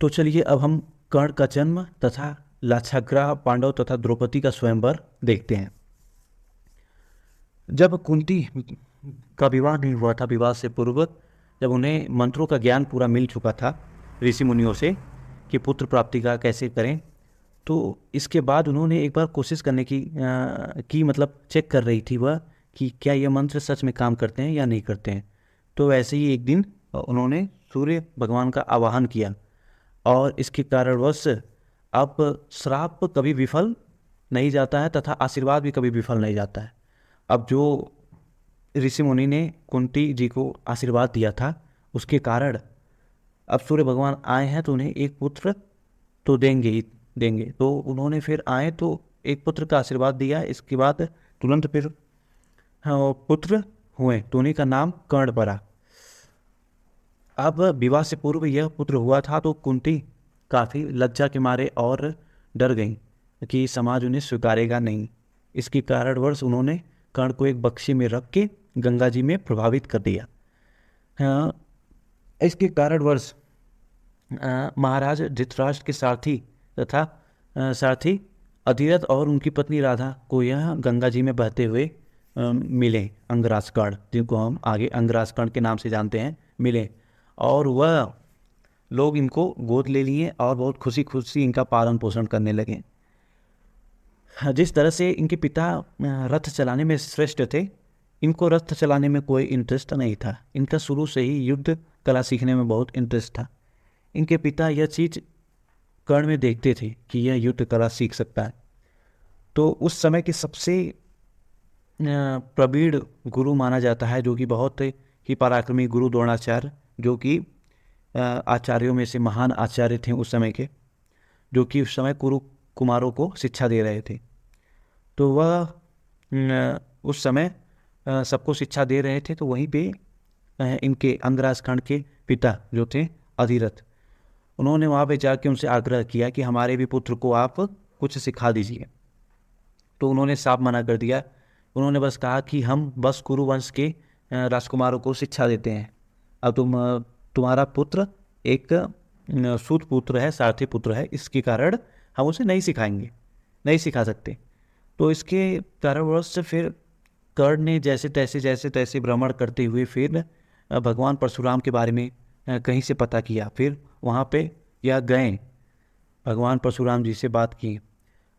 तो चलिए अब हम कर्ण का जन्म तथा लाक्षागृह पांडव तथा द्रौपदी का स्वयंवर देखते हैं। जब कुंती का विवाह नहीं हुआ था, विवाह से पूर्व जब उन्हें मंत्रों का ज्ञान पूरा मिल चुका था ऋषि मुनियों से कि पुत्र प्राप्ति का कैसे करें, तो इसके बाद उन्होंने एक बार कोशिश करने की मतलब चेक कर रही थी वह कि क्या ये मंत्र सच में काम करते हैं या नहीं करते हैं। तो ऐसे ही एक दिन उन्होंने सूर्य भगवान का आवाहन किया और इसके कारणवश अब श्राप कभी विफल नहीं जाता है तथा आशीर्वाद भी कभी विफल नहीं जाता है। अब जो ऋषि मुनि ने कुंती जी को आशीर्वाद दिया था उसके कारण अब सूर्य भगवान आए हैं तो उन्हें एक पुत्र तो देंगे ही देंगे। तो उन्होंने फिर आए तो एक पुत्र का आशीर्वाद दिया। इसके बाद तुरंत फिर पुत्र हुए तो उन्हीं का नाम कर्ण पड़ा। अब विवाह से पूर्व यह पुत्र हुआ था तो कुंती काफ़ी लज्जा के मारे और डर गई कि समाज उन्हें स्वीकारेगा नहीं। इसके कारणवश उन्होंने कर्ण को एक बक्से में रख के गंगा जी में प्रभावित कर दिया। इसके कारणवश महाराज धृतराष्ट्र के सारथी तथा सारथी अधिरथ और उनकी पत्नी राधा को यह गंगा जी में बहते हुए मिले अंगराज कर्ण, जिनको हम आगे अंगराज कर्ण के नाम से जानते हैं, मिले और वह लोग इनको गोद ले लिए और बहुत खुशी खुशी इनका पालन पोषण करने लगे। जिस तरह से इनके पिता रथ चलाने में श्रेष्ठ थे, इनको रथ चलाने में कोई इंटरेस्ट नहीं था। इनका शुरू से ही युद्ध कला सीखने में बहुत इंटरेस्ट था। इनके पिता यह चीज़ कर्ण में देखते थे कि यह युद्ध कला सीख सकता है। तो उस समय के सबसे प्रवीण गुरु माना जाता है, जो कि बहुत ही पराक्रमी गुरु द्रोणाचार्य, जो कि आचार्यों में से महान आचार्य थे उस समय के, जो कि उस समय कुरु कुमारों को शिक्षा दे रहे थे। तो वह उस समय सबको शिक्षा दे रहे थे। तो वहीं पे इनके अंगराज कर्ण के पिता जो थे अधिरथ, उन्होंने वहाँ पे जाके उनसे आग्रह किया कि हमारे भी पुत्र को आप कुछ सिखा दीजिए। तो उन्होंने साफ मना कर दिया। उन्होंने बस कहा कि हम बस कुरु वंश के राजकुमारों को शिक्षा देते हैं। अब तुम्हारा पुत्र एक सूत पुत्र है, सारथी पुत्र है, इसके कारण हम उसे नहीं सिखाएंगे, नहीं सिखा सकते। तो इसके कारणवश से फिर कर्ण ने जैसे तैसे भ्रमण करते हुए फिर भगवान परशुराम के बारे में कहीं से पता किया। फिर वहाँ पे यह गए, भगवान परशुराम जी से बात की।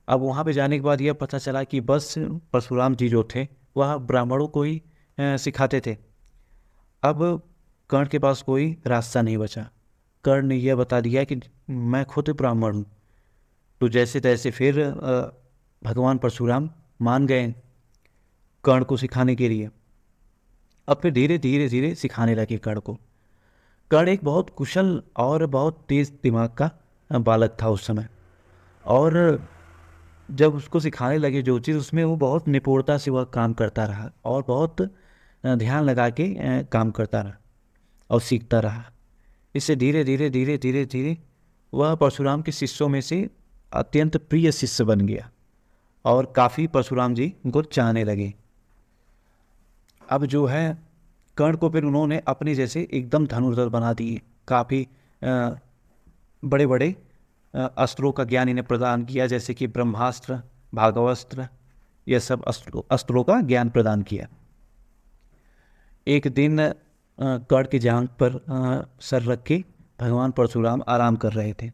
अब वहाँ पे जाने के बाद यह पता चला कि बस परशुराम जी जो थे वह ब्राह्मणों को ही सिखाते थे। अब कर्ण के पास कोई रास्ता नहीं बचा। कर्ण ने यह बता दिया कि मैं खुद ब्राह्मण हूँ। तो जैसे तैसे फिर भगवान परशुराम मान गए कर्ण को सिखाने के लिए। अब फिर धीरे धीरे सिखाने लगे कर्ण को। कर्ण एक बहुत कुशल और बहुत तेज दिमाग का बालक था उस समय, और जब उसको सिखाने लगे जो चीज़, उसमें वो बहुत निपुणता से वह काम करता रहा और बहुत ध्यान लगा के काम करता रहा और सीखता रहा। इससे धीरे धीरे वह परशुराम के शिष्यों में से अत्यंत प्रिय शिष्य बन गया और काफ़ी परशुराम जी उनको चाहने लगे। अब जो है कर्ण को फिर उन्होंने अपने जैसे एकदम धनुर्धर बना दिए। काफ़ी बड़े बड़े अस्त्रों का ज्ञान इन्हें प्रदान किया, जैसे कि ब्रह्मास्त्र, भागवस्त्र, यह सब अस्त्रों का ज्ञान प्रदान किया। एक दिन कर्ण की जांघ पर सर रख के भगवान परशुराम आराम कर रहे थे।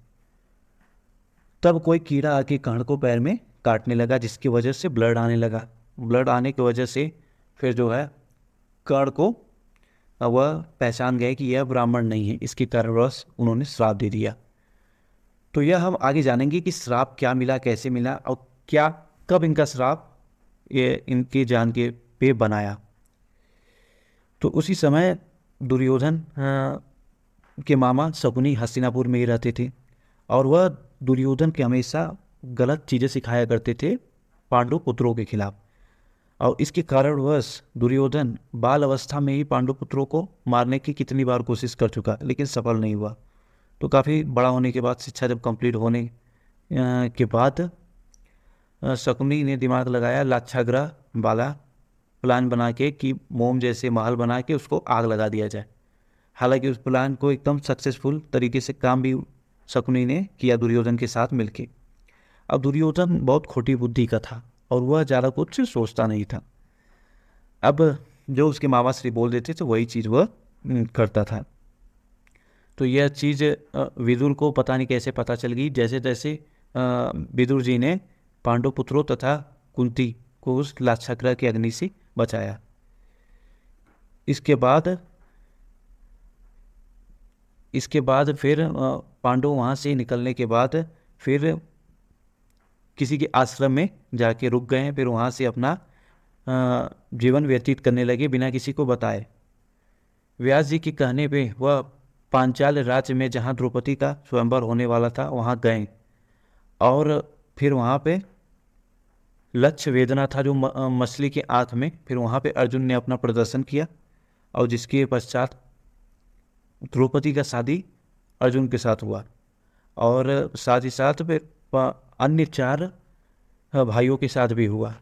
तब कोई कीड़ा आके कर्ण को पैर में काटने लगा, जिसकी वजह से ब्लड आने लगा। ब्लड आने की वजह से फिर जो है कर्ण को वह पहचान गए कि यह ब्राह्मण नहीं है। इसके कारणवश उन्होंने श्राप दे दिया। तो यह हम आगे जानेंगे कि श्राप क्या मिला, कैसे मिला और क्या कब इनका श्राप ये इनकी जान के पे बनाया। तो उसी समय दुर्योधन के मामा शकुनी हस्तिनापुर में ही रहते थे और वह दुर्योधन के हमेशा गलत चीज़ें सिखाया करते थे पांडु पुत्रों के खिलाफ। और इसके कारणवश दुर्योधन बाल अवस्था में ही पांडु पुत्रों को मारने की कितनी बार कोशिश कर चुका, लेकिन सफल नहीं हुआ। तो काफ़ी बड़ा होने के बाद, शिक्षा जब कंप्लीट होने के बाद शकुनी ने दिमाग लगाया लाक्षागृह वाला प्लान बना के कि मोम जैसे महल बना के उसको आग लगा दिया जाए। हालांकि उस प्लान को एकदम सक्सेसफुल तरीके से काम भी शकुनी ने किया दुर्योधन के साथ मिलके। अब दुर्योधन बहुत खोटी बुद्धि का था और वह ज़्यादा कुछ सोचता नहीं था। अब जो उसके मामा श्री बोल देते थे वही चीज़ वह करता था। तो यह चीज़ विदुर को पता नहीं कैसे पता चल गई। जैसे जैसे विदुर जी ने पांडु पुत्रों तथा कुंती को उस लाक्षागृह की अग्नि से बचाया। इसके बाद फिर पांडव वहाँ से निकलने के बाद फिर किसी के आश्रम में जाके रुक गए हैं। फिर वहाँ से अपना जीवन व्यतीत करने लगे बिना किसी को बताए। व्यास जी के कहने पे वह पांचाल राज्य में जहाँ द्रौपदी का स्वयंवर होने वाला था वहाँ गए और फिर वहाँ पे लक्ष्य वेदना था जो मछली के आँख में। फिर वहाँ पे अर्जुन ने अपना प्रदर्शन किया और जिसके पश्चात द्रौपदी का शादी अर्जुन के साथ हुआ और साथ ही साथ फिर अन्य 4 भाइयों के साथ भी हुआ।